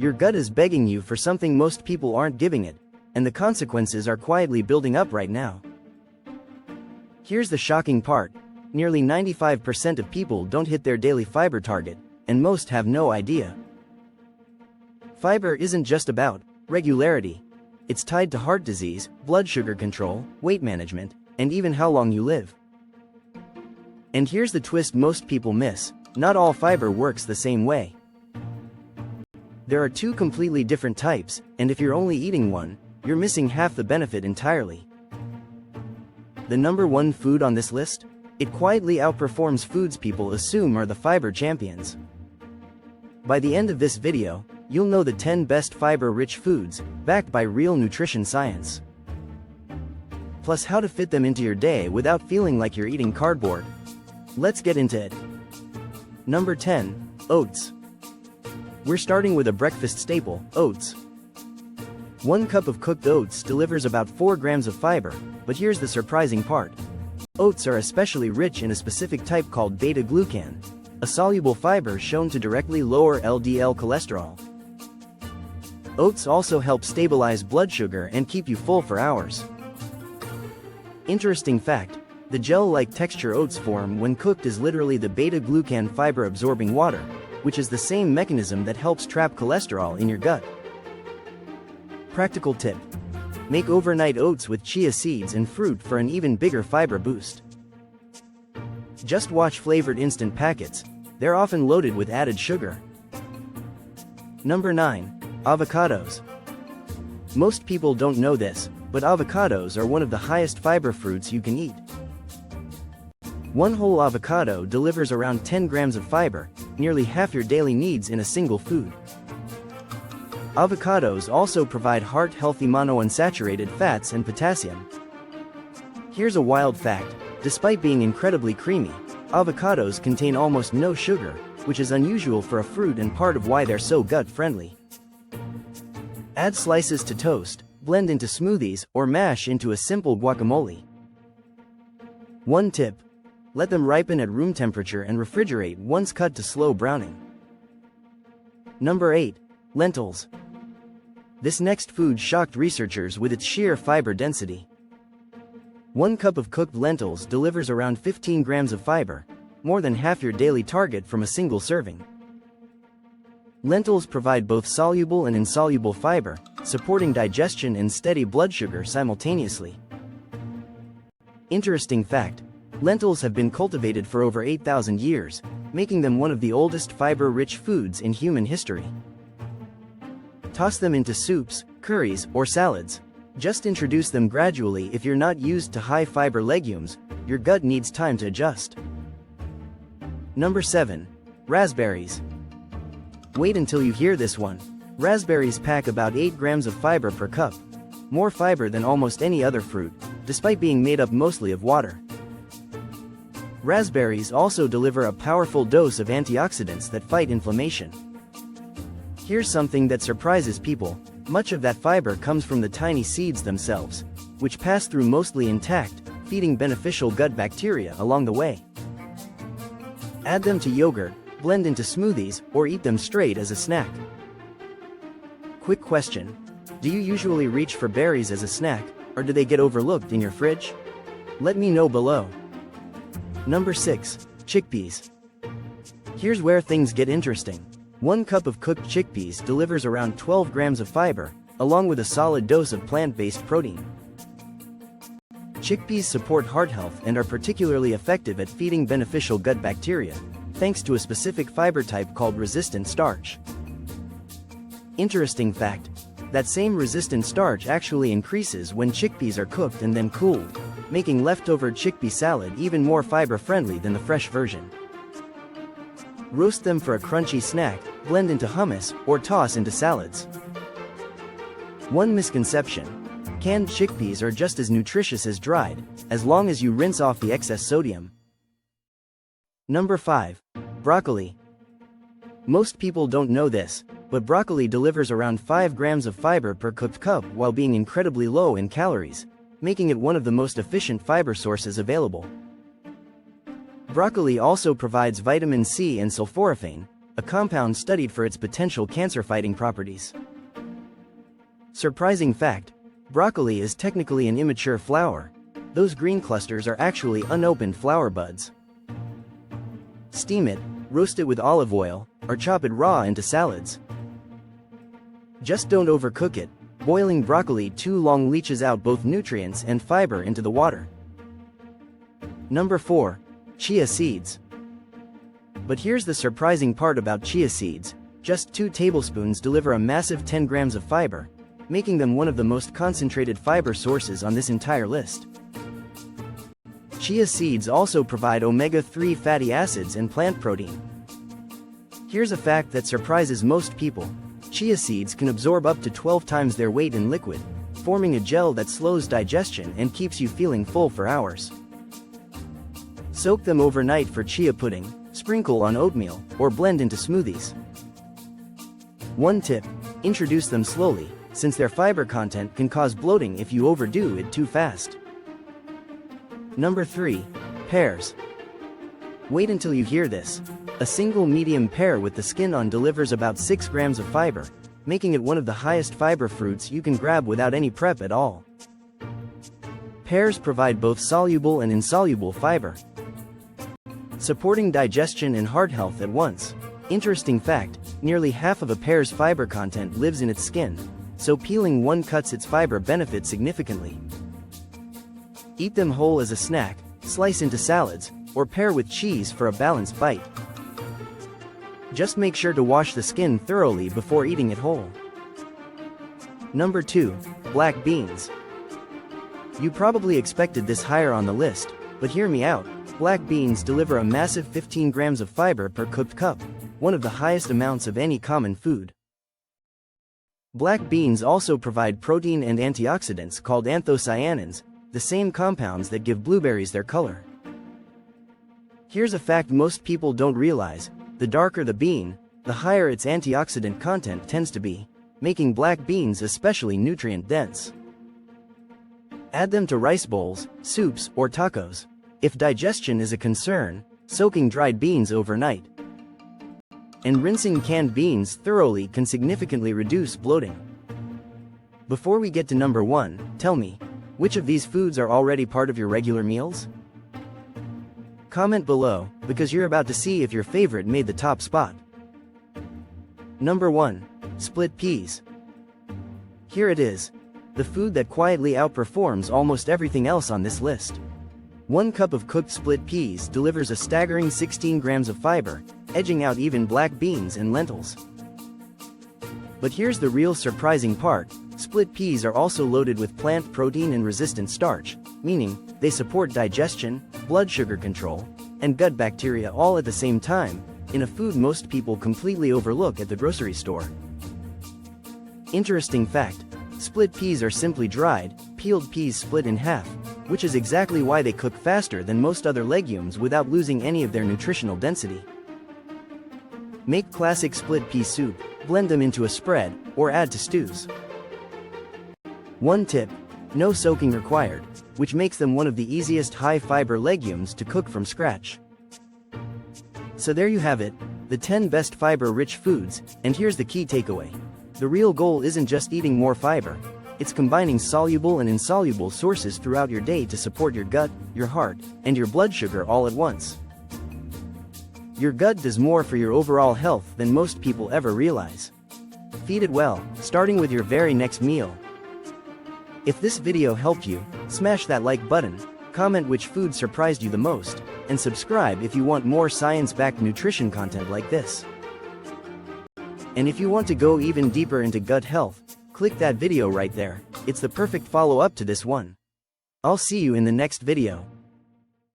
Your gut is begging you for something most people aren't giving it, and the consequences are quietly building up right now. Here's the shocking part. Nearly 95% of people don't hit their daily fiber target, and most have no idea. Fiber isn't just about regularity. It's tied to heart disease, blood sugar control, weight management, and even how long you live. And here's the twist most people miss: not all fiber works the same way. There are two completely different types, and if you're only eating one, you're missing half the benefit entirely. The number one food on this list? It quietly outperforms foods people assume are the fiber champions. By the end of this video, you'll know the 10 best fiber-rich foods, backed by real nutrition science. Plus how to fit them into your day without feeling like you're eating cardboard. Let's get into it. Number 10. Oats. We're starting with a breakfast staple, oats. 1 cup of cooked oats delivers about 4 grams of fiber, but here's the surprising part. Oats are especially rich in a specific type called Beta-Glucan, a soluble fiber shown to directly lower LDL cholesterol. Oats also help stabilize blood sugar and keep you full for hours. Interesting fact, the gel-like texture oats form when cooked is literally the beta-glucan fiber-absorbing water, which is the same mechanism that helps trap cholesterol in your gut. Practical tip: make overnight oats with chia seeds and fruit for an even bigger fiber boost. Just watch flavored instant packets, they're often loaded with added sugar. Number 9. Avocados. Most people don't know this, but avocados are one of the highest fiber fruits you can eat. 1 whole avocado delivers around 10 grams of fiber, nearly half your daily needs in a single food. Avocados also provide heart-healthy monounsaturated fats and potassium. Here's a wild fact: despite being incredibly creamy, avocados contain almost no sugar, which is unusual for a fruit and part of why they're so gut-friendly. Add slices to toast, blend into smoothies, or mash into a simple guacamole. One tip: let them ripen at room temperature and refrigerate once cut to slow browning. Number 8. Lentils. This next food shocked researchers with its sheer fiber density. 1 cup of cooked lentils delivers around 15 grams of fiber, more than half your daily target from a single serving. Lentils provide both soluble and insoluble fiber, supporting digestion and steady blood sugar simultaneously. Interesting fact: lentils have been cultivated for over 8,000 years, making them one of the oldest fiber-rich foods in human history. Toss them into soups, curries, or salads. Just introduce them gradually. If you're not used to high-fiber legumes, your gut needs time to adjust. Number 7. Raspberries. Wait until you hear this one. Raspberries pack about 8 grams of fiber per cup. More fiber than almost any other fruit, despite being made up mostly of water. Raspberries also deliver a powerful dose of antioxidants that fight inflammation. Here's something that surprises people: much of that fiber comes from the tiny seeds themselves, which pass through mostly intact, feeding beneficial gut bacteria along the way. Add them to yogurt, blend into smoothies, or eat them straight as a snack. Quick question: do you usually reach for berries as a snack, or do they get overlooked in your fridge? Let me know below. Number 6. Chickpeas. Here's where things get interesting. 1 cup of cooked chickpeas delivers around 12 grams of fiber, along with a solid dose of plant-based protein. Chickpeas support heart health and are particularly effective at feeding beneficial gut bacteria, thanks to a specific fiber type called resistant starch. Interesting fact: that same resistant starch actually increases when chickpeas are cooked and then cooled, making leftover chickpea salad even more fiber-friendly than the fresh version. Roast them for a crunchy snack, blend into hummus, or toss into salads. One misconception: canned chickpeas are just as nutritious as dried, as long as you rinse off the excess sodium. Number 5. Broccoli. Most people don't know this, but broccoli delivers around 5 grams of fiber per cooked cup while being incredibly low in calories, making it one of the most efficient fiber sources available. Broccoli also provides vitamin C and sulforaphane, a compound studied for its potential cancer-fighting properties. Surprising fact: broccoli is technically an immature flower. Those green clusters are actually unopened flower buds. Steam it, roast it with olive oil, or chop it raw into salads. Just don't overcook it. Boiling broccoli too long leaches out both nutrients and fiber into the water. Number 4. Chia seeds. But here's the surprising part about chia seeds: just 2 tablespoons deliver a massive 10 grams of fiber, making them one of the most concentrated fiber sources on this entire list. Chia seeds also provide omega-3 fatty acids and plant protein. Here's a fact that surprises most people: chia seeds can absorb up to 12 times their weight in liquid, forming a gel that slows digestion and keeps you feeling full for hours. Soak them overnight for chia pudding, sprinkle on oatmeal, or blend into smoothies. One tip: introduce them slowly, since their fiber content can cause bloating if you overdo it too fast. Number 3. Pears. Wait until you hear this. A single medium pear with the skin on delivers about 6 grams of fiber, making it one of the highest fiber fruits you can grab without any prep at all. Pears provide both soluble and insoluble fiber, supporting digestion and heart health at once. Interesting fact: nearly half of a pear's fiber content lives in its skin, so peeling one cuts its fiber benefit significantly. Eat them whole as a snack, slice into salads, or pair with cheese for a balanced bite. Just make sure to wash the skin thoroughly before eating it whole. Number 2. Black beans. You probably expected this higher on the list, but hear me out. Black beans deliver a massive 15 grams of fiber per cooked cup, one of the highest amounts of any common food. Black beans also provide protein and antioxidants called anthocyanins, the same compounds that give blueberries their color. Here's a fact most people don't realize: the darker the bean, the higher its antioxidant content tends to be, making black beans especially nutrient-dense. Add them to rice bowls, soups, or tacos. If digestion is a concern, soaking dried beans overnight and rinsing canned beans thoroughly can significantly reduce bloating. Before we get to number 1, tell me, which of these foods are already part of your regular meals? Comment below, because you're about to see if your favorite made the top spot. Number 1. Split peas. Here it is, the food that quietly outperforms almost everything else on this list. 1 cup of cooked split peas delivers a staggering 16 grams of fiber, edging out even black beans and lentils. But here's the real surprising part: split peas are also loaded with plant protein and resistant starch, meaning they support digestion, blood sugar control, and gut bacteria all at the same time, in a food most people completely overlook at the grocery store. Interesting fact: split peas are simply dried, peeled peas split in half, which is exactly why they cook faster than most other legumes without losing any of their nutritional density. Make classic split pea soup, blend them into a spread, or add to stews. One tip: no soaking required, which makes them one of the easiest high-fiber legumes to cook from scratch. So there you have it, the 10 best fiber-rich foods, and here's the key takeaway. The real goal isn't just eating more fiber, it's combining soluble and insoluble sources throughout your day to support your gut, your heart, and your blood sugar all at once. Your gut does more for your overall health than most people ever realize. Feed it well, starting with your very next meal. If this video helped you, smash that like button, comment which food surprised you the most, and subscribe if you want more science-backed nutrition content like this. And if you want to go even deeper into gut health, click that video right there. It's the perfect follow-up to this one. I'll see you in the next video.